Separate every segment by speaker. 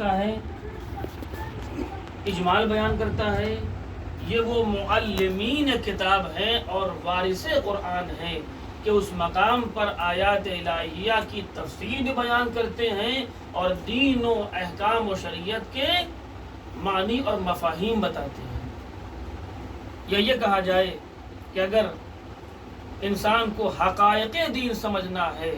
Speaker 1: ہے، اجمال بیان کرتا ہے، یہ وہ معلمین کتاب ہیں اور وارث قرآن ہیں کہ اس مقام پر آیات الہیہ کی تفصیل بیان کرتے ہیں اور دین و احکام و شریعت کے معنی اور مفاہیم بتاتے ہیں۔ یا یہ کہا جائے کہ اگر انسان کو حقائق دین سمجھنا ہے،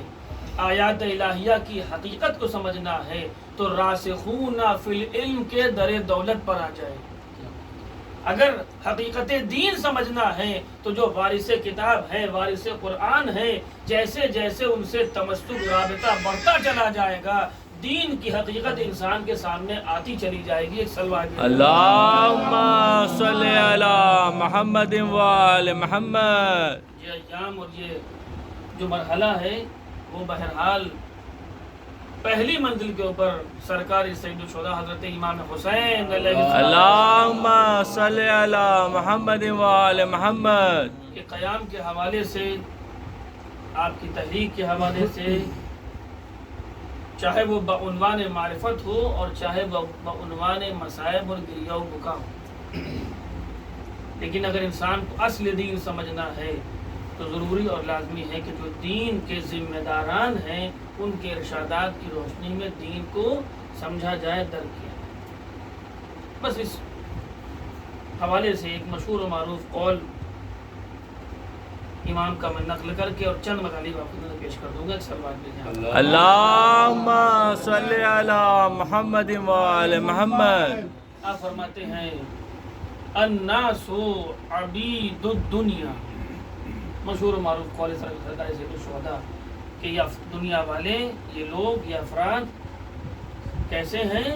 Speaker 1: آیات الہیہ کی حقیقت کو سمجھنا ہے تو راسخون فی العلم کے در دولت پر آ جائے۔ اگر حقیقت دین سمجھنا ہے تو جو وارث کتاب ہے، وارث قرآن ہے، جیسے جیسے ان سے تمسک رابطہ بڑھتا چلا جائے گا، دین کی حقیقت انسان کے سامنے آتی چلی جائے گی۔ ایک سلوات
Speaker 2: اللہم صلی علی محمد وآل محمد۔
Speaker 1: یہ ایام اور یہ جو مرحلہ ہے وہ بہرحال پہلی منزل کے اوپر سرکار سید الشہداء حضرت امام حسین علیہ السلام
Speaker 2: اللہم صلی علی محمد وآل محمد
Speaker 1: کے قیام کے حوالے سے، آپ کی تحریک کے حوالے سے، چاہے وہ بعنوان معرفت ہو اور چاہے وہ بعنوان مصائب اور گریہ و بکا ہو، لیکن اگر انسان کو اصل دین سمجھنا ہے تو ضروری اور لازمی ہے کہ جو دین کے ذمہ داران ہیں ان کے ارشادات کی روشنی میں دین کو سمجھا جائے، درک کیا جائے۔ بس اس حوالے سے ایک مشہور و معروف قول امام کا میں نقل کر کے اور چند مطالب آپ کو پیش کر دوں گا۔ ایک سلوات بھیجیں۔
Speaker 2: اللہم صلی علی محمد وآل محمد۔
Speaker 1: آپ فرماتے ہیں الناس عبید الدنیا، مشہور و معروف قول سرکار سید الشہداء کہ یہ دنیا والے، یہ لوگ، یہ افراد کیسے ہیں؟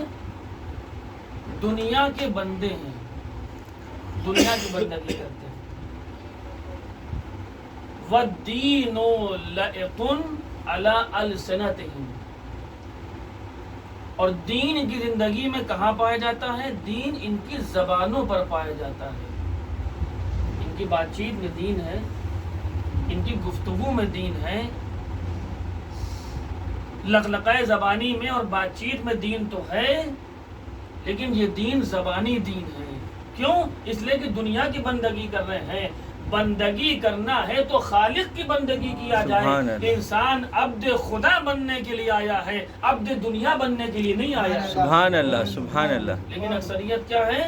Speaker 1: دنیا کے بندے ہیں، دنیا کی بندگی کرتے ہیں۔ وَالدِّينُ لَائِقٌ عَلَىٰ أَلْسِنَتِهِمْ، اور دین کی زندگی میں کہاں پایا جاتا ہے؟ دین ان کی زبانوں پر پایا جاتا ہے۔ ان کی بات چیت میں دین ہے، ان کی گفتگو میں دین ہے، لقلقۂ زبانی میں اور بات چیت میں دین تو ہے، لیکن یہ دین زبانی دین ہے۔ کیوں؟ اس لیے کہ دنیا کی بندگی کر رہے ہیں۔ بندگی کرنا ہے تو خالق کی بندگی کیا جائے۔ انسان عبد خدا بننے کے لیے آیا ہے، عبد دنیا بننے کے لیے نہیں آیا ہے۔
Speaker 2: سبحان اللہ، سبحان اللہ۔
Speaker 1: لیکن اکثریت کیا ہے؟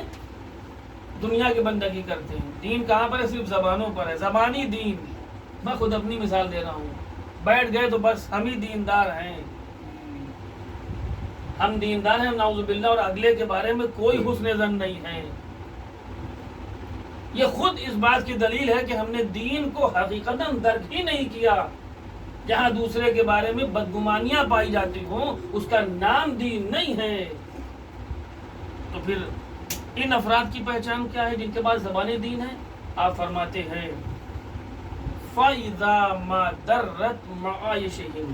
Speaker 1: دنیا کی بندگی کرتے ہیں۔ دین کہاں پر ہے؟ صرف زبانوں پر ہے، زبانی دین۔ میں خود اپنی مثال دے رہا ہوں، بیٹھ گئے تو بس ہم ہی دیندار ہیں، ہم دیندار ہیں نعوذ باللہ، اور اگلے کے بارے میں کوئی حسن ظن نہیں ہے۔ یہ خود اس بات کی دلیل ہے کہ ہم نے دین کو حقیقتاً درک ہی نہیں کیا۔ جہاں دوسرے کے بارے میں بدگمانیاں پائی جاتی ہوں اس کا نام دین نہیں ہے۔ تو پھر ان افراد کی پہچان کیا ہے جن کے پاس زبانی دین ہے؟ آپ فرماتے ہیں فَإِذَا مَا دَرَّتْ مَعَائِشِهِمْ،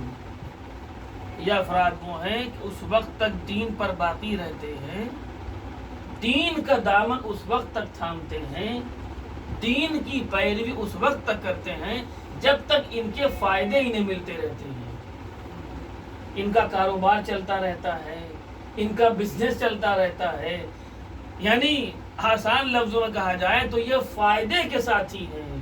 Speaker 1: یہ افراد وہ ہیں کہ اس وقت تک دین پر باقی رہتے ہیں، دین کا دامن اس وقت تک تھامتے ہیں، دین کی پیروی اس وقت تک کرتے ہیں جب تک ان کے فائدے انہیں ملتے رہتے ہیں۔ ان کا کاروبار چلتا رہتا ہے، ان کا بزنس چلتا رہتا ہے، یعنی آسان لفظوں میں کہا جائے تو یہ فائدے کے ساتھی ہیں۔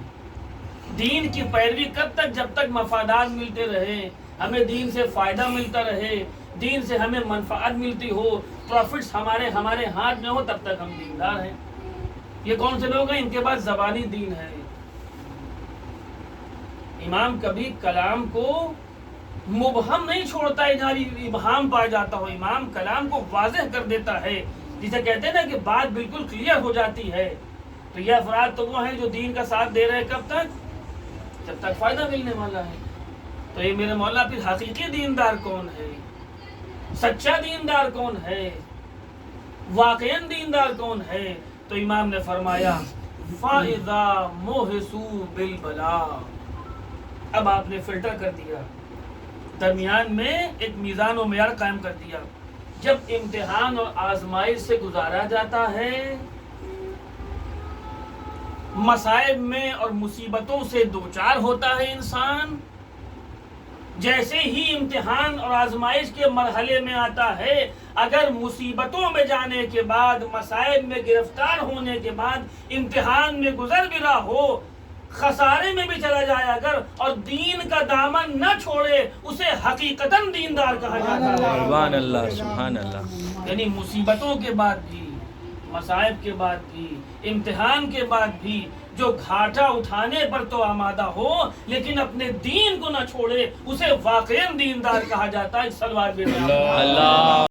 Speaker 1: دین کی پیروی کب تک؟ جب تک مفادات ملتے رہے، ہمیں دین سے فائدہ ملتا رہے، دین سے ہمیں منفعت ملتی ہو، پروفٹس ہمارے ہاتھ میں ہو، تب تک ہم دیندار ہیں۔ یہ کون سے لوگ ہیں؟ ان کے پاس زبانی دین ہے۔ امام کبھی کلام کو مبہم نہیں چھوڑتا ہے جہاں ابہام پایا جاتا ہو، امام کلام کو واضح کر دیتا ہے، جسے کہتے ہیں نا کہ بات بالکل کلیئر ہو جاتی ہے۔ تو یہ افراد تو وہ ہیں جو دین کا ساتھ دے رہے ہیں، کب تک؟ جب تک فائدہ ملنے والا ہے۔ تو یہ میرے مولا پھر حقیقی دیندار کون ہے؟ سچا دیندار کون ہے؟ واقعاً دیندار کون ہے؟ تو امام نے فرمایا فَإِذَا مُوحِسُوا بِالْبَلَاءِ، اب آپ نے فلٹر کر دیا، درمیان میں ایک میزان و معیار قائم کر دیا۔ جب امتحان اور آزمائش سے گزارا جاتا ہے، مصائب میں اور مصیبتوں سے دوچار ہوتا ہے انسان، جیسے ہی امتحان اور آزمائش کے مرحلے میں آتا ہے اگر مصیبتوں میں جانے کے بعد، مصائب میں گرفتار ہونے کے بعد، امتحان میں گزر بھی رہا ہو، خسارے میں بھی چلا جائے اگر، اور دین کا دامن نہ چھوڑے، اسے حقیقتاً دیندار کہا جاتا ہے۔
Speaker 2: سبحان اللہ، سبحان اللہ۔
Speaker 1: یعنی مصیبتوں کے بعد بھی، مصائب کے بعد بھی، امتحان کے بعد بھی جو گھاٹا اٹھانے پر تو آمادہ ہو لیکن اپنے دین کو نہ چھوڑے، اسے واقعاً دیندار کہا جاتا ہے۔ صلوات بھی
Speaker 2: اللہ